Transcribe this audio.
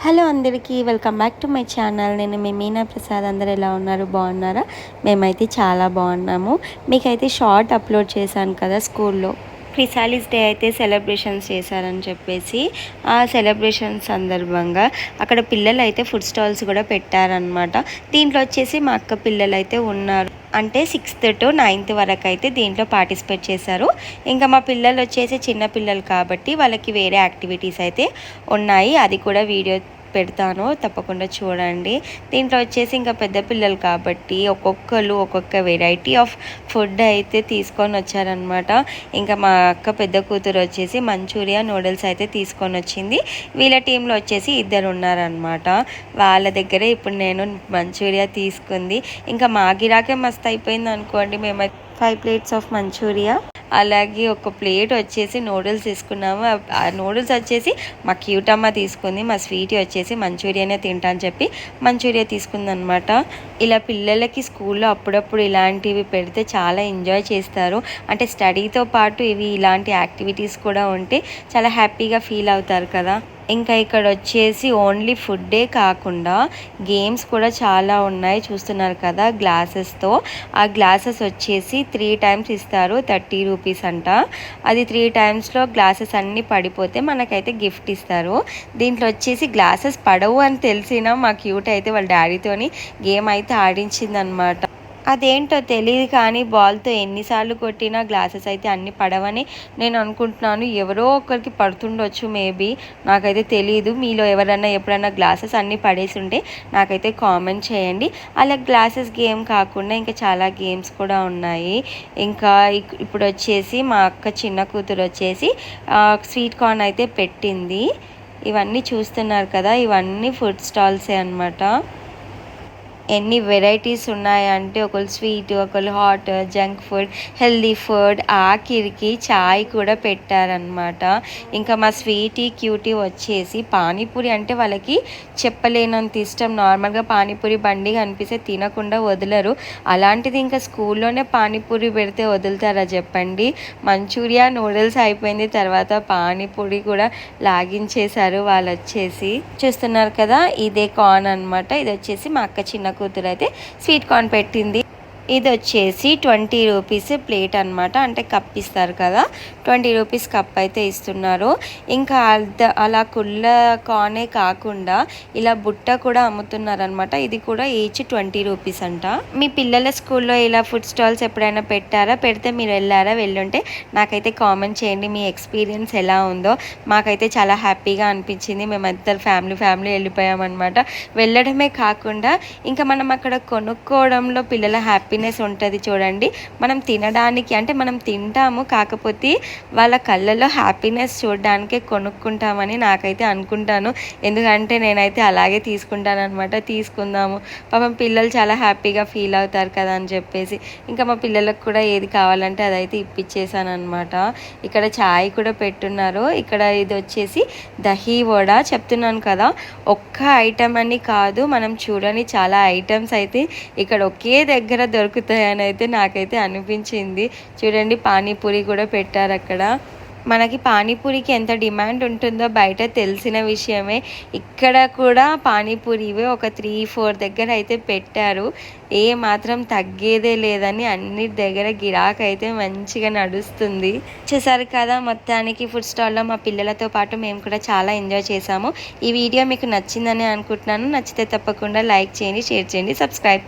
Hello అందరికీ welcome back to my channel. నేను మీ మీనా ప్రసాద్. అందరు ఎలా ఉన్నారు? బాగున్నారా? మేమైతే చాలా బాగున్నాము. మీకైతే షార్ట్ అప్లోడ్ చేశాను కదా స్కూల్లో క్రిసాలిస్ డే అయితే సెలబ్రేషన్స్ చేశారని చెప్పేసి, ఆ సెలబ్రేషన్ సందర్భంగా అక్కడ పిల్లలు అయితే ఫుడ్ స్టాల్స్ కూడా పెట్టారనమాట. దీంట్లో వచ్చేసి మా అక్క పిల్లలు అయితే ఉన్నారు. అంటే 6th to 9th వరకు అయితే దీంట్లో పార్టిసిపేట్ చేశారు. ఇంకా మా పిల్లలు వచ్చేసి చిన్న పిల్లలు కాబట్టి వాళ్ళకి వేరే యాక్టివిటీస్ అయితే ఉన్నాయి. అది కూడా వీడియో పెడతాను, తప్పకుండా చూడండి. దీంట్లో వచ్చేసి ఇంకా పెద్ద పిల్లలు కాబట్టి ఒక్కొక్కరు ఒక్కొక్క వెరైటీ ఆఫ్ ఫుడ్ అయితే తీసుకొని వచ్చారనమాట. ఇంకా మా అక్క పెద్ద కూతురు వచ్చేసి మంచూరియా నూడిల్స్ అయితే తీసుకొని వచ్చింది. వీళ్ళ టీంలో వచ్చేసి 2 ఉన్నారనమాట. వాళ్ళ దగ్గరే ఇప్పుడు నేను మంచూరియా తీసుకుంది. ఇంకా మా గిరాకే మస్తు అయిపోయింది అనుకోండి. మేమైతే 5 plates ఆఫ్ మంచూరియా, అలాగే ఒక ప్లేట్ వచ్చేసి నూడిల్స్ తీసుకున్నాము. ఆ నూడిల్స్ వచ్చేసి మా క్యూటమ్మ తీసుకుంది. మా స్వీటీ వచ్చేసి మంచూరియానే తింటా అని చెప్పి మంచూరియా తీసుకుందనమాట. ఇలా పిల్లలకి స్కూల్లో అప్పుడప్పుడు ఇలాంటివి పెడితే చాలా ఎంజాయ్ చేస్తారు. అంటే స్టడీతో పాటు ఇలాంటి యాక్టివిటీస్ కూడా ఉంటే చాలా హ్యాపీగా ఫీల్ అవుతారు కదా. ఇంకా ఇక్కడ వచ్చేసి ఓన్లీ ఫుడ్డే కాకుండా గేమ్స్ కూడా చాలా ఉన్నాయి, చూస్తున్నారు కదా గ్లాసెస్తో. ఆ గ్లాసెస్ వచ్చేసి 3 times ఇస్తారు, 30 rupees అంట. అది 3 timesలో గ్లాసెస్ అన్నీ పడిపోతే మనకైతే గిఫ్ట్ ఇస్తారు. దీంట్లో వచ్చేసి గ్లాసెస్ పడవు అని తెలిసినా మా క్యూట్ అయితే వాళ్ళ డాడీతోని గేమ్ అయితే ఆడించిందనమాట. అదేంటో తెలియదు కానీ బాల్తో ఎన్నిసార్లు కొట్టినా గ్లాసెస్ అయితే అన్ని పడవని నేను అనుకుంటున్నాను. ఎవరో ఒకరికి పడుతుండొచ్చు మేబీ, నాకైతే తెలియదు. మీలో ఎవరైనా ఎప్పుడైనా గ్లాసెస్ అన్నీ పడేసి ఉంటే నాకైతే కామెంట్ చేయండి. అలా గ్లాసెస్ గేమ్ కాకుండా ఇంకా చాలా గేమ్స్ కూడా ఉన్నాయి. ఇంకా ఇప్పుడు వచ్చేసి మా అక్క చిన్న కూతురు వచ్చేసి స్వీట్ కార్న్ అయితే పెట్టింది. ఇవన్నీ చూస్తున్నారు కదా, ఇవన్నీ ఫుడ్ స్టాల్సే అనమాట. ఎన్ని వెరైటీస్ ఉన్నాయంటే ఒకళ్ళు స్వీట్, ఒకళ్ళు hot, junk food, healthy food, ఆఖరికి చాయ్ కూడా పెట్టారనమాట. ఇంకా మా స్వీటీ క్యూటీ వచ్చేసి పానీపూరి అంటే వాళ్ళకి చెప్పలేనంత ఇష్టం. నార్మల్గా పానీపూరి బండి కనిపిస్తే తినకుండా వదలరు. అలాంటిది ఇంకా స్కూల్లోనే పానీపూరి పెడితే వదులుతారా చెప్పండి. మంచూరియా నూడిల్స్ అయిపోయింది, తర్వాత పానీపూరి కూడా లాగించేశారు వాళ్ళు వచ్చేసి. చూస్తున్నారు కదా, ఇదే కార్న్ అనమాట. ఇది వచ్చేసి మా అక్క చిన్న కూతురు అయితే స్వీట్ కార్న్ పెట్టింది. ఇది వచ్చేసి 20 rupees ప్లేట్ అనమాట. అంటే కప్ ఇస్తారు కదా, 20 rupees కప్ అయితే ఇస్తున్నారు. ఇంకా అలా కుళ్ళ కార్నే కాకుండా ఇలా బుట్ట కూడా అమ్ముతున్నారనమాట. ఇది కూడా ఈచ్ 20 rupees అంట. మీ పిల్లల స్కూల్లో ఇలా ఫుడ్ స్టాల్స్ ఎప్పుడైనా పెట్టారా? పెడితే మీరు వెళ్ళుంటే నాకైతే కామెంట్ చేయండి. మీ ఎక్స్పీరియన్స్ ఎలా ఉందో. మాకైతే చాలా హ్యాపీగా అనిపించింది. మేమంతా ఫ్యామిలీ వెళ్ళిపోయామన్నమాట. వెళ్ళడమే కాకుండా ఇంకా మనం అక్కడ కొనుక్కోవడంలో పిల్లల హ్యాపీనెస్ ఉంటుంది చూడండి. మనం తినడానికి అంటే మనం తింటాము, కాకపోతే వాళ్ళ కళ్ళలో హ్యాపీనెస్ చూడడానికే కొనుక్కుంటామని నాకైతే అనుకుంటాను. ఎందుకంటే నేనైతే అలాగే తీసుకుంటాను అనమాట. తీసుకుందాము, పాపం పిల్లలు చాలా హ్యాపీగా ఫీల్ అవుతారు కదా అని చెప్పేసి ఇంకా మా పిల్లలకు కూడా ఏది కావాలంటే అదైతే ఇప్పించేసాను అనమాట. ఇక్కడ చాయ్ కూడా పెట్టున్నారు. ఇక్కడ ఇది వచ్చేసి దహీ వడ. చెప్తున్నాను కదా, ఒక్క ఐటమ్ అని కాదు, మనం చూడని చాలా ఐటమ్స్ అయితే ఇక్కడ ఒకే దగ్గర దొరుకుతాయని అయితే నాకైతే అనిపించింది. చూడండి, పానీపూరి కూడా పెట్టారు అక్కడ. మనకి పానీపూరికి ఎంత డిమాండ్ ఉంటుందో బయట తెలిసిన విషయమే. ఇక్కడ కూడా పానీపూరివే ఒక 3-4 దగ్గర అయితే పెట్టారు. ఏ మాత్రం తగ్గేదే లేదని అన్ని దగ్గర గిరాక్ అయితే మంచిగా నడుస్తుంది. చూసారు కదా, మొత్తానికి ఫుడ్ స్టాల్లో మా పిల్లలతో పాటు మేము కూడా చాలా ఎంజాయ్ చేసాము. ఈ వీడియో మీకు నచ్చిందని అనుకుంటున్నాను. నచ్చితే తప్పకుండా లైక్ చేయండి, షేర్ చేయండి, సబ్స్క్రైబ్